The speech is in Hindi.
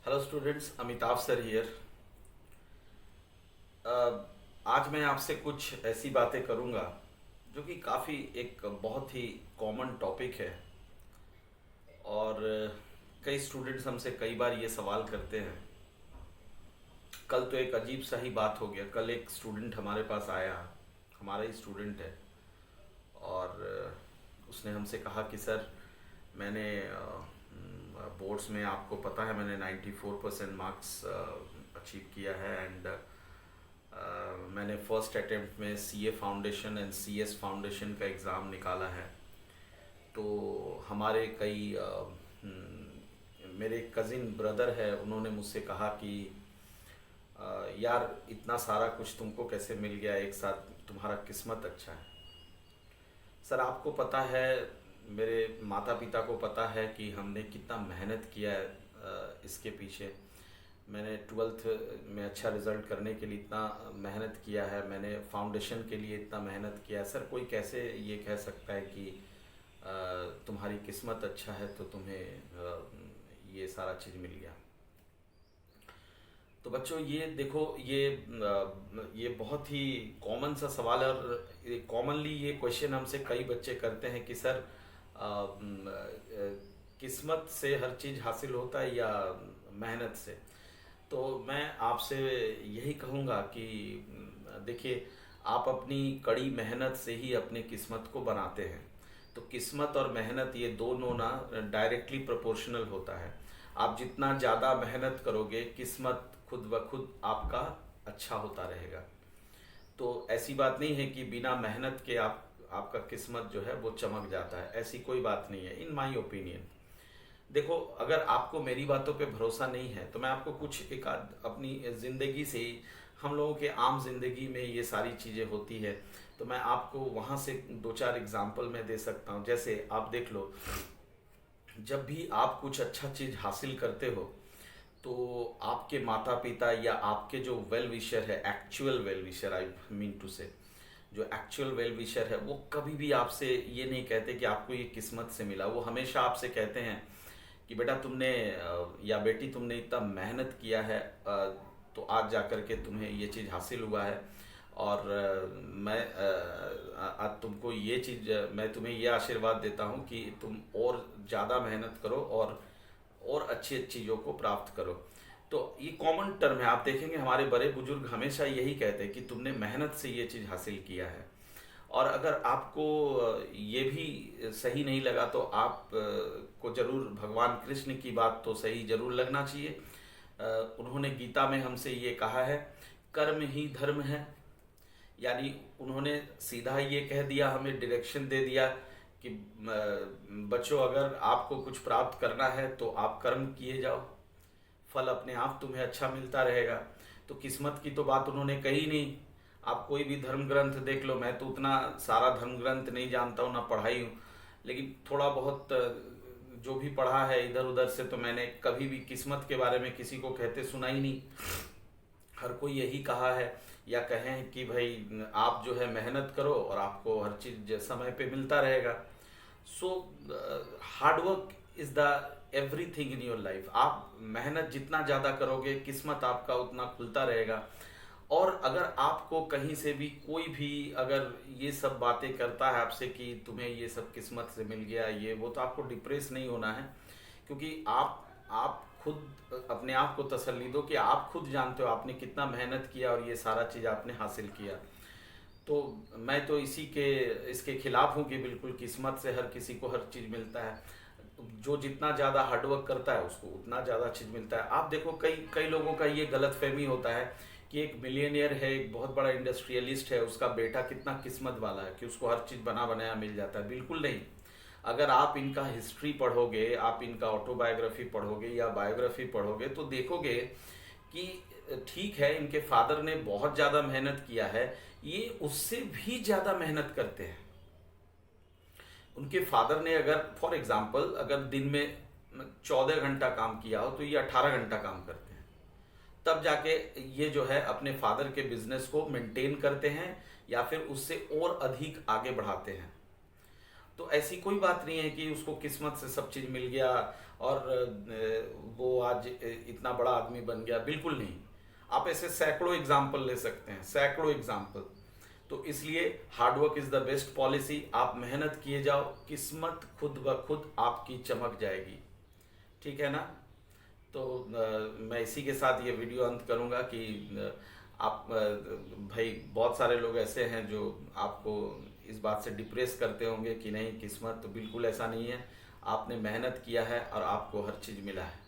Hello students, Amitabh sir here. आज मैं आपसे कुछ ऐसी बातें करूंगा जो कि काफ़ी एक बहुत ही कॉमन टॉपिक है। और कई स्टूडेंट्स हमसे कई बार ये सवाल करते हैं। कल तो एक अजीब सा ही बात हो गया। कल एक स्टूडेंट हमारे पास आया, हमारा ही स्टूडेंट है। और उसने हमसे कहा कि सर, मैंने बोर्ड्स में, आपको पता है, मैंने 94% मार्क्स अचीव किया है। एंड मैंने फर्स्ट अटेम्प्ट में CA foundation and CS foundation का एग्ज़ाम निकाला है। तो हमारे मेरे कज़िन ब्रदर है, उन्होंने मुझसे कहा कि यार, इतना सारा कुछ तुमको कैसे मिल गया एक साथ, तुम्हारा किस्मत अच्छा है। सर, आपको पता है, मेरे माता पिता को पता है कि हमने कितना मेहनत किया है इसके पीछे। मैंने ट्वेल्थ में अच्छा रिज़ल्ट करने के लिए इतना मेहनत किया है, मैंने फाउंडेशन के लिए इतना मेहनत किया है। सर, कोई कैसे ये कह सकता है कि तुम्हारी किस्मत अच्छा है तो तुम्हें ये सारा चीज़ मिल गया। तो बच्चों, ये देखो, ये बहुत ही कॉमन सा सवाल है। और कॉमनली ये क्वेश्चन हमसे कई बच्चे करते हैं कि सर, किस्मत से हर चीज़ हासिल होता है या मेहनत से। तो मैं आपसे यही कहूँगा कि देखिए, आप अपनी कड़ी मेहनत से ही अपनी किस्मत को बनाते हैं। तो किस्मत और मेहनत, ये दोनों ना डायरेक्टली प्रोपोर्शनल होता है। आप जितना ज़्यादा मेहनत करोगे, किस्मत खुद ब खुद आपका अच्छा होता रहेगा। तो ऐसी बात नहीं है कि बिना मेहनत के आपका किस्मत जो है वो चमक जाता है, ऐसी कोई बात नहीं है इन माय ओपिनियन। देखो, अगर आपको मेरी बातों पे भरोसा नहीं है तो मैं आपको कुछ एक आध अपनी ज़िंदगी से ही, हम लोगों के आम जिंदगी में ये सारी चीज़ें होती है, तो मैं आपको वहाँ से दो चार एग्जाम्पल मैं दे सकता हूँ। जैसे आप देख लो, जब भी आप कुछ अच्छा चीज़ हासिल करते हो तो आपके माता पिता या आपके जो वेल विशर है, actual well wisher I mean to say, जो एक्चुअल वेल विशर है, वो कभी भी आपसे ये नहीं कहते कि आपको ये किस्मत से मिला। वो हमेशा आपसे कहते हैं कि बेटा तुमने या बेटी तुमने इतना मेहनत किया है, तो आज जा कर के तुम्हें ये चीज़ हासिल हुआ है। और मैं आज तुमको ये चीज़, मैं तुम्हें ये आशीर्वाद देता हूँ कि तुम और ज़्यादा मेहनत करो और अच्छी अच्छी चीज़ों को प्राप्त करो। तो ये कॉमन टर्म है, आप देखेंगे हमारे बड़े बुजुर्ग हमेशा यही कहते हैं कि तुमने मेहनत से ये चीज़ हासिल किया है। और अगर आपको ये भी सही नहीं लगा तो आप को जरूर भगवान कृष्ण की बात तो सही जरूर लगना चाहिए। उन्होंने गीता में हमसे ये कहा है, कर्म ही धर्म है। यानी उन्होंने सीधा ये कह दिया, हमें डायरेक्शन दे दिया कि बच्चों, अगर आपको कुछ प्राप्त करना है तो आप कर्म किए जाओ, फल अपने आप तुम्हें अच्छा मिलता रहेगा। तो किस्मत की तो बात उन्होंने कही नहीं। आप कोई भी धर्म ग्रंथ देख लो, मैं तो उतना सारा धर्म ग्रंथ नहीं जानता हूँ, ना पढ़ाई हूँ, लेकिन थोड़ा बहुत जो भी पढ़ा है इधर उधर से, तो मैंने कभी भी किस्मत के बारे में किसी को कहते सुना ही नहीं। हर कोई यही कहा है या कहें कि भाई आप जो है मेहनत करो और आपको हर चीज़ समय पे मिलता रहेगा। So hard work is the everything in your life. आप मेहनत जितना ज़्यादा करोगे, किस्मत आपका उतना खुलता रहेगा। और अगर आपको कहीं से भी कोई भी अगर ये सब बातें करता है आपसे कि तुम्हें ये सब किस्मत से मिल गया ये वो, तो आपको डिप्रेस नहीं होना है। क्योंकि आप खुद अपने आप को तसल्ली दो कि आप खुद जानते हो आपने कितना मेहनत किया और ये सारा चीज़ आपने हासिल किया। तो मैं तो इसके खिलाफ हूँ कि बिल्कुल किस्मत से हर किसी को हर चीज़ मिलता है। जो जितना ज़्यादा हार्डवर्क करता है उसको उतना ज़्यादा चीज़ मिलता है। आप देखो, कई कई लोगों का ये गलत फहमी होता है कि एक मिलियनियर है, एक बहुत बड़ा इंडस्ट्रियलिस्ट है, उसका बेटा कितना किस्मत वाला है कि उसको हर चीज़ बना बनाया मिल जाता है। बिल्कुल नहीं। अगर आप इनका हिस्ट्री पढ़ोगे, आप इनका ऑटोबायोग्राफी पढ़ोगे या बायोग्राफी पढ़ोगे, तो देखोगे कि ठीक है, इनके फादर ने बहुत ज़्यादा मेहनत किया है, ये उससे भी ज़्यादा मेहनत करते हैं। उनके फादर ने अगर फॉर एग्जाम्पल अगर दिन में 14 घंटा काम किया हो तो ये 18 घंटा काम करते हैं। तब जाके ये जो है अपने फादर के बिजनेस को मेंटेन करते हैं या फिर उससे और अधिक आगे बढ़ाते हैं। तो ऐसी कोई बात नहीं है कि उसको किस्मत से सब चीज़ मिल गया और वो आज इतना बड़ा आदमी बन गया, बिल्कुल नहीं। आप ऐसे सैकड़ों एग्जाम्पल ले सकते हैं, सैकड़ों एग्जाम्पल। तो इसलिए hard work is the best policy. आप मेहनत किए जाओ, किस्मत खुद ब खुद आपकी चमक जाएगी। ठीक है ना? तो मैं इसी के साथ ये वीडियो अंत करूंगा कि आप भाई, बहुत सारे लोग ऐसे हैं जो आपको इस बात से डिप्रेस करते होंगे कि नहीं किस्मत, तो बिल्कुल ऐसा नहीं है। आपने मेहनत किया है और आपको हर चीज़ मिला है।